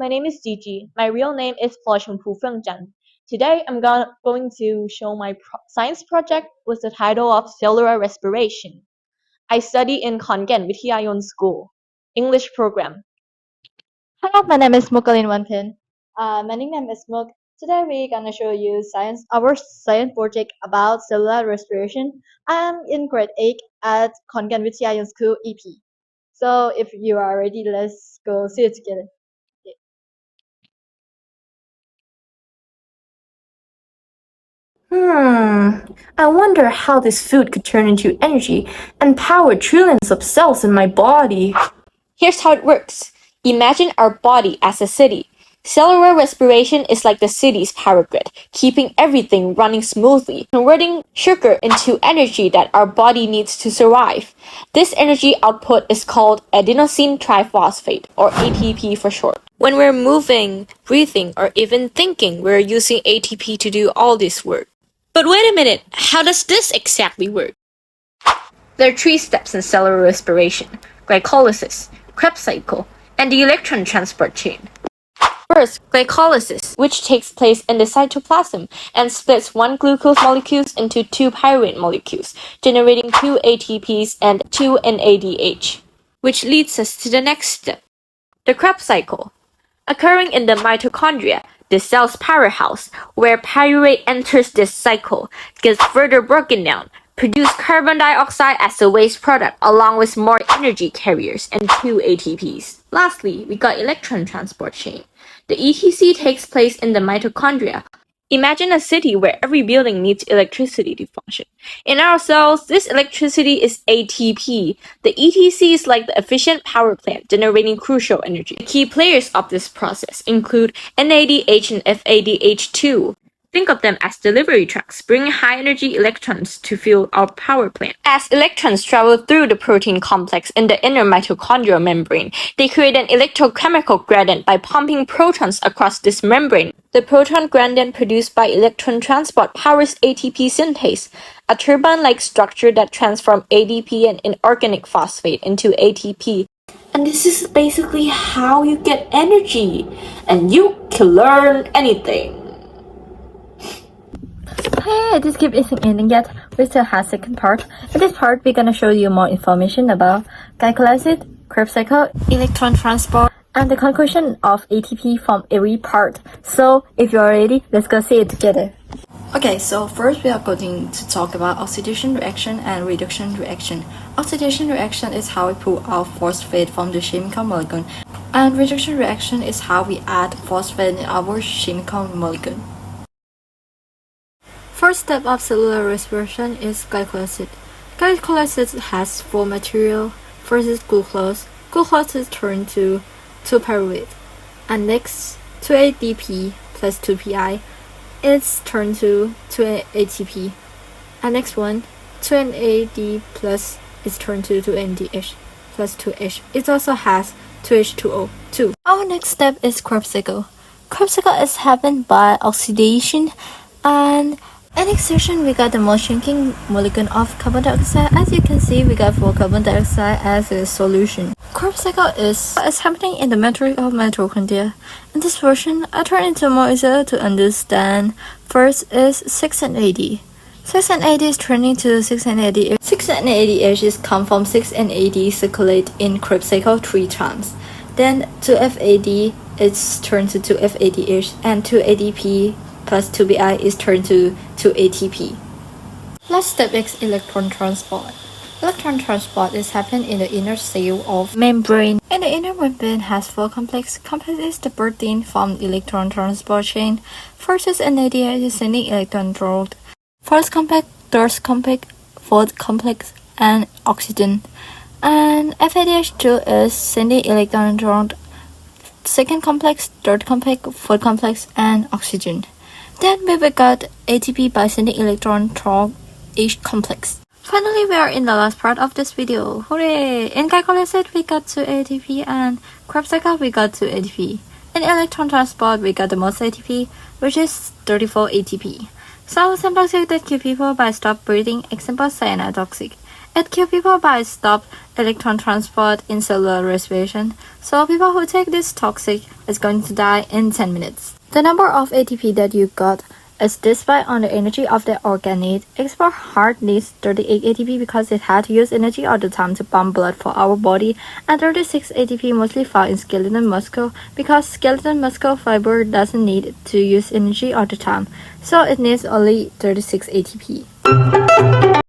my name is Gigi. My real name is Phu Fengzhan. Today, going to show my science project with the title of Cellular Respiration. I study in Kongen Vityayon School, English program. Hello, my name is Mukalin Wanpin. My nickname is Muk. Today we're gonna show you our science project about cellular respiration. I'm in grade 8 at Kongan Vityayan School EP. So if you are ready, let's go see it together. I wonder how this food could turn into energy and power trillions of cells in my body. Here's how it works. Imagine our body as a city. Cellular respiration is like the city's power grid, keeping everything running smoothly, converting sugar into energy that our body needs to survive. This energy output is called adenosine triphosphate, or ATP for short. When we're moving, breathing, or even thinking, we're using ATP to do all this work. But wait a minute, how does this exactly work? There are 3 steps in cellular respiration: glycolysis, Krebs cycle, and the electron transport chain. First, glycolysis, which takes place in the cytoplasm and splits 1 glucose molecule into 2 pyruvate molecules, generating 2 ATPs and 2 NADH, which leads us to the next step, the Krebs cycle. Occurring in the mitochondria, the cell's powerhouse, where pyruvate enters this cycle, gets further broken down, produce carbon dioxide as a waste product along with more energy carriers and 2 ATPs. Lastly, we got electron transport chain. The ETC takes place in the mitochondria. Imagine a city where every building needs electricity to function. In our cells, this electricity is ATP. The ETC is like the efficient power plant, generating crucial energy. The key players of this process include NADH and FADH2. Think of them as delivery trucks, bringing high-energy electrons to fuel our power plant. As electrons travel through the protein complex in the inner mitochondrial membrane, they create an electrochemical gradient by pumping protons across this membrane. The proton gradient produced by electron transport powers ATP synthase, a turbine-like structure that transforms ADP and inorganic phosphate into ATP. And this is basically how you get energy, and you can learn anything. Hey, this keep isn't ending yet. We still have second part. In this part, we're gonna show you more information about glycolysis, Krebs cycle, electron transport, and the conclusion of ATP from every part. So if you're ready, let's go see it together. Okay, so first we are going to talk about oxidation reaction and reduction reaction. Oxidation reaction is how we pull out phosphate from the chemical molecule, and reduction reaction is how we add phosphate in our chemical molecule. First step of cellular respiration is glycolysis. Glycolysis has 4 material. First is glucose. Glucose is turned to 2 pyruvate. And next, 2 ADP plus 2 PI is turned to 2 ATP. And next one, 2 NAD plus is turned to 2 NDH plus 2 H. It also has 2 H2O too. Our next step is Krebs cycle. Krebs cycle is happened by oxidation, and in next section, we got the most shrinking molecule of carbon dioxide. As you can see, we got 4 carbon dioxide as a solution. Krebs cycle is happening in the matrix of mitochondria. In this version, I turn into more easier to understand. First is 6NAD. 6NAD is turning to 6NADH. 6NADH is come from 6NAD circulate in Krebs cycle 3 times. Then 2FAD is turned to 2FADH, and 2ADP plus 2Bi is turned to 2ATP. Last step is electron transport. Electron transport is happening in the inner cell of membrane. And the inner membrane has 4 complexes. Complex is the protein from electron transport chain. First is NADH is sending electron toward first complex, third complex, fourth complex, and oxygen. And FADH2 is sending electron toward second complex, third complex, fourth complex, and oxygen. Then we got ATP by sending electron toward each complex. Finally, we are in the last part of this video. Hooray! In glycolysis, we got 2 ATP, and Krebs cycle, we got 2 ATP. In electron transport, we got the most ATP, which is 34 ATP. Some toxic that kill people by stop breathing, example cyanotoxic. It kills people by stop electron transport in cellular respiration, so people who take this toxic is going to die in 10 minutes. The number of ATP that you got is divided on the energy of the organ need. Our heart needs 38 ATP because it had to use energy all the time to pump blood for our body, and 36 ATP mostly found in skeletal muscle because skeletal muscle fiber doesn't need to use energy all the time, so it needs only 36 ATP.